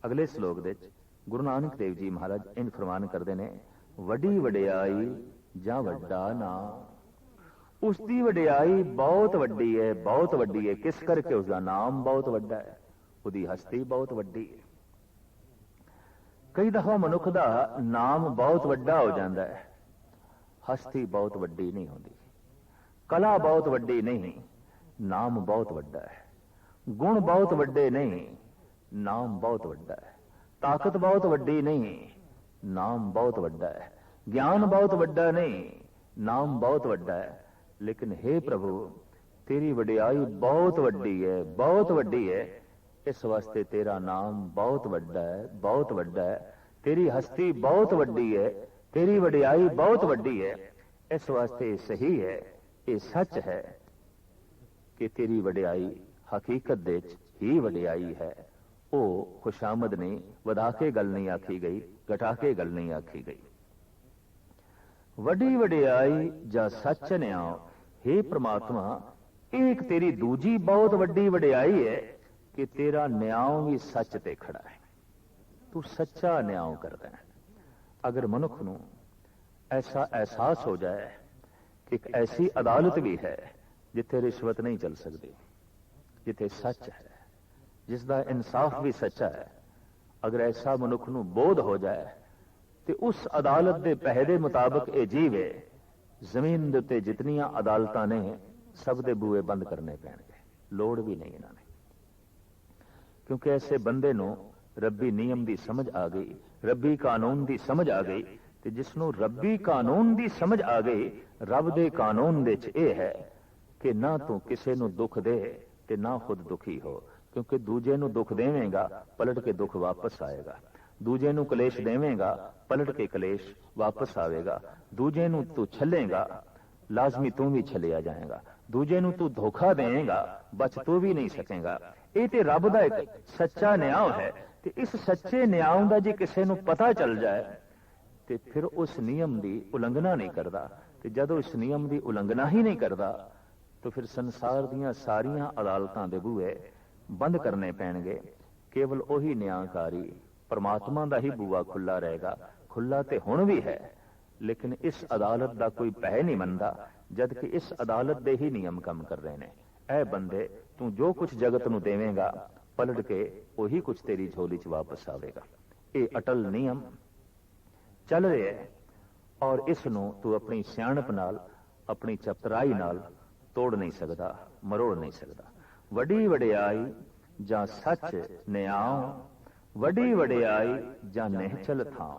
अगले श्लोक दे गुरु नानक देव जी महाराज इंज फरमान करते हैं, वड्डी वडियाई जां वड्डा नाम। उसकी वडियाई बहुत वड्डी है, बहुत वड्डी है। किस करके? उसका नाम बहुत वड्डा है, उसकी हस्ती बहुत वड्डी है। कई दफा मनुख का नाम बहुत वड्डा हो जाता है, हस्ती बहुत वड्डी नहीं होती। कला बहुत वड्डी नहीं, नाम बहुत वड्डा है। गुण बहुत वड्डे नहीं, नाम बहुत वड्डा है। ताकत बहुत वड्डी नहीं, नाम बहुत वड्डा है। ज्ञान बहुत वड्डा नहीं, नाम बहुत वड्डा है। लेकिन हे प्रभु, तेरी वडियाई बहुत वड्डी है, बहुत वड्डी है। इस वास्ते तेरा नाम बहुत वड्डा है, बहुत वड्डा है। तेरी हस्ती बहुत वड्डी है, तेरी वडियाई बहुत वड्डी है। इस वास्ते सही है, ये सच है कि तेरी वडियाई हकीकत दे ही वडियाई है। वो खुशामद नहीं, वधा के गल नहीं आखी गई, घटा के गल नहीं आखी गई। वड्डी वडियाई जा सच न्याओ। हे परमात्मा, एक तेरी दूजी बहुत वड्डी वडियाई है कि तेरा न्याव भी सच ते खड़ा है। तू सच्चा न्याव करदा है। अगर मनुख नूं ऐसा एहसास हो जाए कि एक ऐसी अदालत भी है जिथे रिश्वत नहीं चल सकती, जिथे सच है, जिसका इंसाफ भी सच्चा है, अगर ऐसा मनुख नूं बोध हो जाए तो उस अदालत के पहे दे मुताबिक ये जीवे। जमीन दे उत्ते जितनियां अदालतां ने सब दे बूए बंद करने पैणगे, लोड़ भी नहीं इन्हां ने। क्योंकि ऐसे बंदे नूं रब्बी नियम की समझ आ गई, रब्बी कानून की समझ आ गई। तो जिसनों रब्बी कानून की समझ आ गई, रब दे कानून दे च यह है कि ना तू किसी नूं दुख दे ते ना खुद दुखी हो। क्योंकि दूजे नूं दुख देवेगा, पलट के दुख वापस आएगा। दूजे नूं कलेश देवेगा, पलट के कलेश वापस आएगा। दूजे नूं तू छलेगा, लाजमी तू भी छलिया जाएगा। दूजे नूं तू धोखा देगा, बच तू भी नहीं सकेगा। ये तो रब दा एक सच्चा न्याय है। तो इस सच्चे न्याय का जो किसी नूं पता चल जाए तो फिर उस नियम की उलंघना नहीं करता। तो जदों इस नियम की उलंघना ही नहीं करता तो फिर संसार दियां सारियां अदालतां दे बूहे बंद करने पैणगे। केवल उही न्यायकारी परमात्मा का ही बूआ खुला रहेगा। खुला तो हुण भी है, लेकिन इस अदालत का कोई पै नहीं मनता, जबकि इस अदालत के ही नियम काम कर रहे हैं। ऐ बंदे, तू जो कुछ जगत नूं देवेगा, पलट के वही कुछ तेरी झोली च वापस आवेगा। ये अटल नियम चल रहा है और इस नूं तू अपनी सियाणप नाल, अपनी चतुराई नाल तोड़ नहीं सकता, मरोड़ नहीं सकता। वड्डी वडियाई जां सच न्याव, वड्डी वडियाई जां निहचल थां।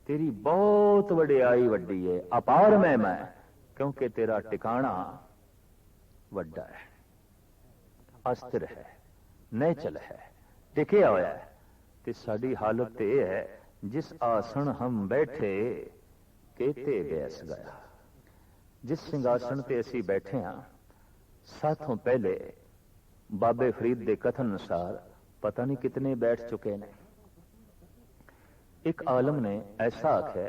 तेरी बहुत वडियाई वड्डी है, अपार महिमा है, क्योंकि तेरा टिकाणा वड्डा है, अस्थिर है, निहचल है, टिकिया होया है। ते साडी हालत तो यह है, जिस आसन हम बैठे केते बैस गया। जिस सिंहासन ते असी बैठे हाँ, साथों पहले बाबे फरीद के कथन अनुसार पता नहीं कितने बैठ चुके ने। एक आलम ने ऐसा आख्या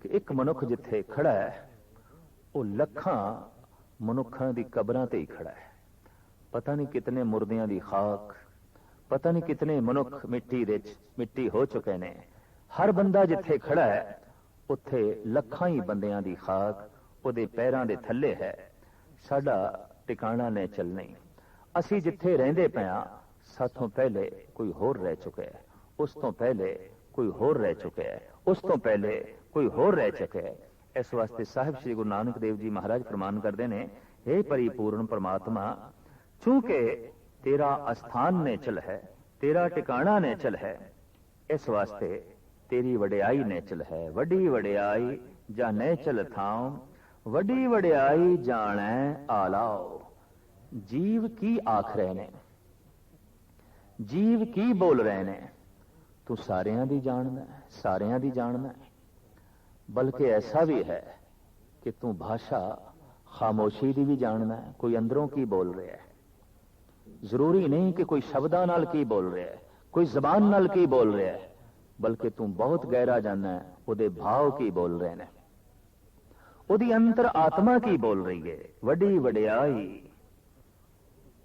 कि एक मनुख जिथे खड़ा है, वो लखां मनुखां दी कबरां ते ही खड़ा है। पता नहीं कितने मुर्दियां दी खाक, पता नहीं कितने मनुख मिट्टी हो चुके ने। हर बंदा जिथे खड़ा है उत्थे लखां ही बंदियां दी खाक उहदे पैरां दे थल्ले है। साडा टिकाणा ने चल नहीं। असी जिथे रहिंदे पिया, साथों पहले कोई होर रह चुका है, उस तो पहले कोई होर रह चुका है, उस तो पहले कोई होर रह चुका है। इस वास्ते साहिब श्री गुरु नानक देव जी महाराज फरमान करते हैं, हे परिपूर्ण परमात्मा, चूंकि तेरा अस्थान नेचल है, तेरा टिकाणा नेचल है, इस वास्ते तेरी वडियाई नेचल है। वड्डी वडियाई जा नेचल थां, वड्डी वडियाई जाने आलाओ। जीव की आख रहे ने, जीव की बोल रहे ने, तू सारियां दी जानना है, सारियां दी जानना है। बल्कि ऐसा भी है कि तू भाषा खामोशी दी भी जानना है। कोई अंदरों की बोल रहा है, जरूरी नहीं कि कोई शब्दां नाल की बोल रहा है, कोई जबान नाल की बोल रहा है, बल्कि तू बहुत गहरा जानना है उहदे भाव की बोल रहे ने, उहदी अंतर आत्मा की बोल रही है। वड्डी वडियाई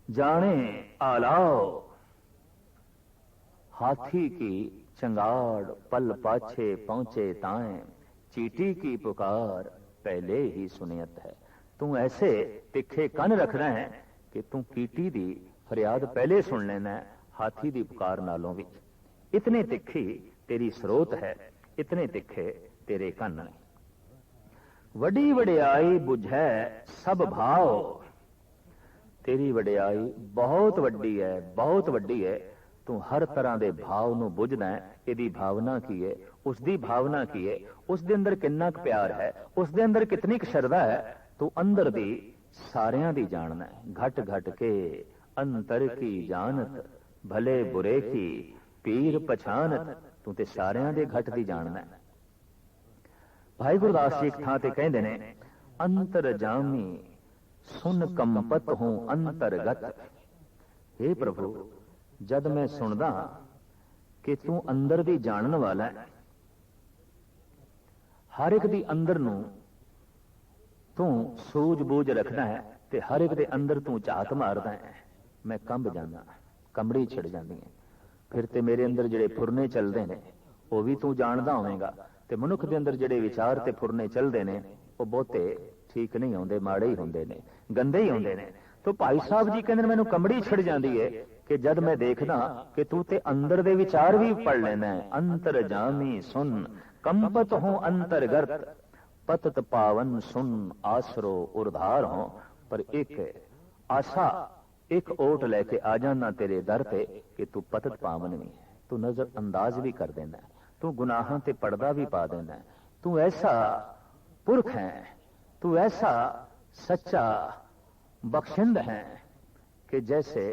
जाने आलाओ। हाथी की चंगाड़ पल पाछे पहुंचे ताएं, चीटी की पुकार पहले ही सुनियत है। तू ऐसे तिखे कन रखना है कि तू कीटी दी फरियाद पहले सुन लेना है, हाथी दी पुकार नालों भी। इतने तिखी तेरी स्रोत है, इतने तिखे तेरे कन ने। वडी वडियाई बुझै सब भाव, तेरी वडियाई बहुत वड्डी है, बहुत वड्डी है। तू हर तरह के भाव नूं बुझदा है। इहदी भावना की है, उसकी भावना की है, उसके अंदर कितना क प्यार है, उसके अंदर कितनी क श्रद्धा है, तू अंदर दी सारियां दी जानना है। घट घट के अंतर की जानत, भले बुरे की पीर पछानत, तू ते सारियां दे घट दी जानना है। भाई गुरदास जी एक थां ते कहंदे ने, अंतर जामी सुन कंपत हूं अंतरगत। हे प्रभु, जद मैं सुनदा कि तू अंदर दी जानन वाला है, हर एक दी अंदर नूं तू सूझ-बूझ रखना है ते हर एक दे अंदर तू झात मारदा है, मैं कंब जाना, कंबड़ी छिड़ जांदी है। फिर ते मेरे अंदर जिहड़े फुरने चलदे ने वो भी तू जानदा होवेगा, ते मनुख दे अंदर जिहड़े विचार ते फुरने चलदे ने वो बहुते ठीक नहीं होंदे, माड़े ही होंदे ने, गंदे ही होंदे ने। तो भाई साहब जी कहंदे मैनू कंबड़ी छिड़ जांदी है कि जद मैं देखदा कि तू ते अंदर दे विचार भी पढ़ लेना है। अंतर जामी सुन कंपत हूं अंतरगत, पतत पावन सुन आसरो उर्धार हो। पर एक आशा, एक ओट लेके आ जाना तेरे दर पे कि तू पतत पावन भी है, तू नजर अंदाज भी कर देना है, तू गुनाहां ते पर्दा भी पा देना है। तू ऐसा पुरख है, तू ऐसा सच्चा बख्शिंद है कि जैसे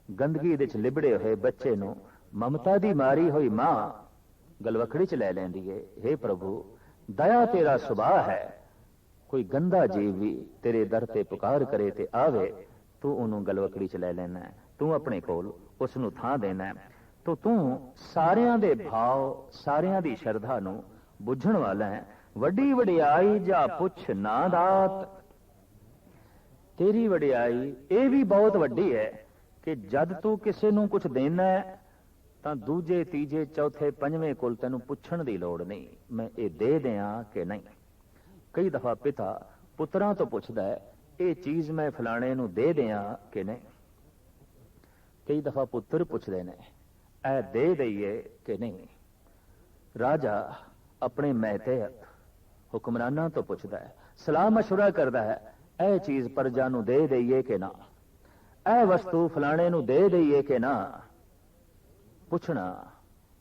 गंदगी दे च लिबड़े हुए बच्चे नूं ममता दी मारी हुई मां गलवखड़ी च लै लैंदी है। हे प्रभु, दया तेरा सुभाव है, कोई गंदा जीव भी तेरे दर ते पुकार करे ते आवे, तू उन्होंने गलवकड़ी च लै लेना है, तू अपने कोल उसनूं थां देना है। तो तू सारियां दे भाव, सारियां दी शरधा नूं बुझण वाला है। वड्डी वडियाई जा पुछ ना दात, तेरी वडियाई ये भी बहुत वड्डी है कि जद तू किसी नूं कुछ देना है तां दूजे तीजे चौथे पंजवें कोल तैनूं पुछण दी लोड़ नहीं, मैं ये दे दियां कि नहीं। कई दफा पिता पुत्रां तो पुछदा है, ये चीज मैं फलाणे नूं दे दियां कि नहीं। कई दफा पुत्र पुछदे ने, ऐ दे दईए कि नहीं। राजा अपने महतेहत हुक्मराना तो पुछदा है, सलाह मशवरा करदा है, ऐ चीज प्रजा नूं दे दईए कि ना, ऐ वस्तु फलाणे नूं दे दईए कि ना। पुछना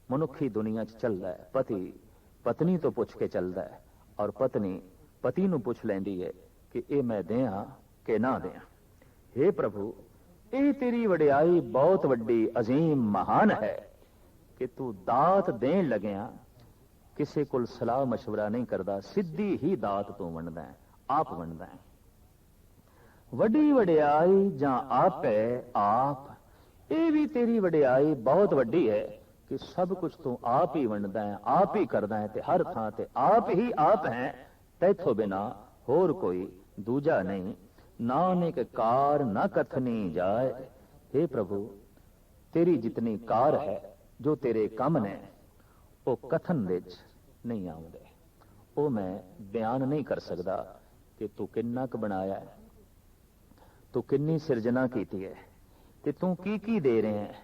मनुखी दुनिया च चलदा है। पति पत्नी तो पुछ के चलदा है और पत्नी पति नूं पुछ लैंदी है कि ये मैं दें कि ना दें। हे प्रभु, ये तेरी वडियाई बहुत वड्डी अजीम महान है कि तू दात देन लग्या किसी कोल सलाह मशवरा नहीं करदा, सीधी ही दात तू वंडदा है, आप वंडदा है। वड्डी वडियाई जां आपे आप, ये भी तेरी वडियाई बहुत वड्डी है कि सब कुछ तू आप ही वंडदा है, आप ही करदा है, ते हर थां ते आप ही आप है, तैथों बिना होर कोई दूजा नहीं। नानक कार न कथनी जाए। हे प्रभु, तेरी जितनी कार है, जो तेरे कम ने, वो कथन विच नहीं आउंदे, वो मैं बयान नहीं कर सकदा कि तू किन्ना क बनाया है, तू किन्नी सिरजना कीती है, ते तू की दे रहे हैं,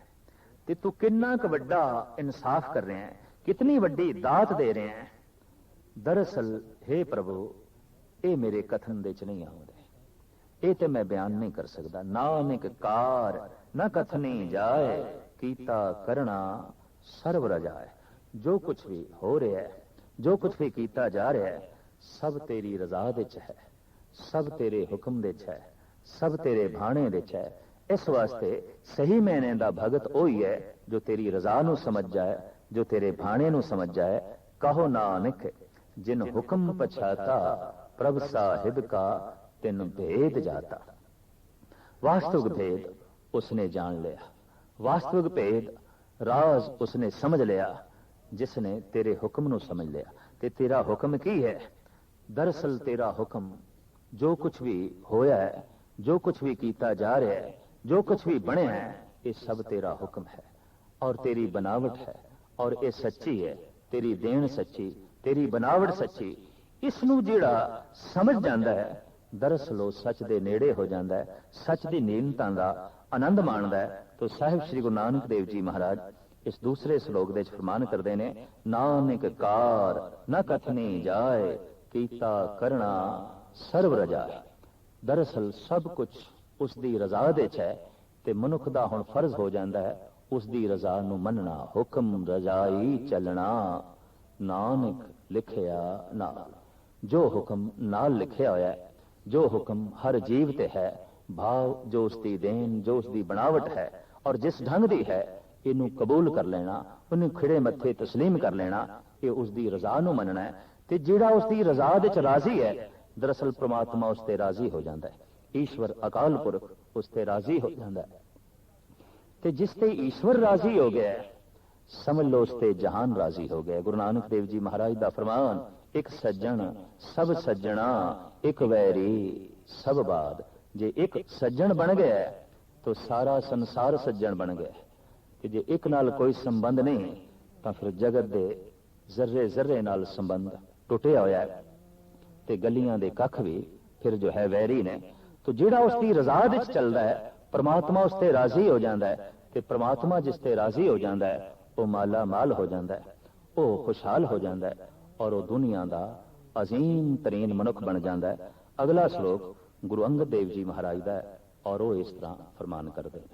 ते तू किन्ना क वड्डा इंसाफ कर रहे हैं, कितनी वड्डी दात दे रहे हैं। दरअसल हे प्रभु, ये मेरे कथन दे च नहीं आउंदे, ये ते मैं बयान नहीं कर सकदा। नानक कार न कथनी जाए, कीता करना सर्व रजाए। जो कुछ भी हो रहा है, जो कुछ भी कीता जा रहा है, सब तेरी रजा दे च है, सब तेरे हुक्म दे च है, सब तेरे भाणे दे च है। इस वास्ते सही मैने दा भगत ओही है जो तेरी रजा नूं समझ जाए, जो तेरे भाणे नूं समझ जाए। कहो नानक जिन हुक्म पछाता, प्रभ साहिब का तिन भेद जाता। वास्तविक भेद उसने जान लिया, वास्तविक भेद राज उसने समझ लिया, जिसने तेरे हुक्म नूं समझ लिया। ते तेरा हुक्म की है? दरअसल तेरा हुक्म जो कुछ भी होया है, जो कुछ भी कीता जा रहा है, जो कुछ भी बने हैं, ये सब तेरा हुक्म है। और तेरी बनावट है और ये सच्ची है, तेरी देन सच्ची, तेरी बनावट सच्ची। इसनूं जिहड़ा समझ जांदा है दरअसल वो सच दे नेड़े हो जाता है, सच की नीलता का आनंद माणदा है। तो साहिब श्री गुरु नानक देव जी महाराज इस दूसरे श्लोक दे फरमान करते हैं, नानक कार न कथनी जाए कीता करना सर्व रजा। दरअसल सब कुछ उसकी रजा दे है ते मनुख दा हुण फर्ज हो जाता है उसकी रजा नूं मनना। हुक्म रजाई चलना नानक लिखिया नाल। जो हुक्म नाल लिखिया होया है, जो हुक्म हर जीव ते है, भाव जो उसकी देन, जो उसकी बनावट है और जिस ढंग दी है, इनू कबूल कर लेना, उन्हें खिड़े मत्थे तस्लीम कर लेना, ये उसकी रजा नूं मनना है। ते जिहड़ा उसकी रजा दे च राजी है दरअसल परमात्मा उसते राजी हो जाता है, ईश्वर अकाल पुरख उसते राजी हो जाता है। ते जिसते ईश्वर राजी हो गया समझ लो उसते जहान राजी हो गया। गुरु नानक देव जी महाराज दा फरमान, एक सज्जन सब सज्जना एक वैरी सब बाद। जे एक सज्जन बन गया तो सारा संसार सज्जन बन गया, कि जे एक नाल कोई संबंध नहीं तो फिर जगत दे जर्रे जर्रे नाल संबंध टुटिया होया है, ते गलियां दे कख भी फिर जो है वैरी ने। तो जिहड़ा उसकी रजा विच चलदा है परमात्मा उसते राजी हो जाता है, ते परमात्मा जिसते राजी हो जाता है वो माला माल हो जाता है, वो खुशहाल हो जाता है और वो दुनिया का अजीम तरीन मनुख बन जाता है। अगला श्लोक गुरु अंगद देव जी महाराज का है और वो इस तरह फरमान करते हैं।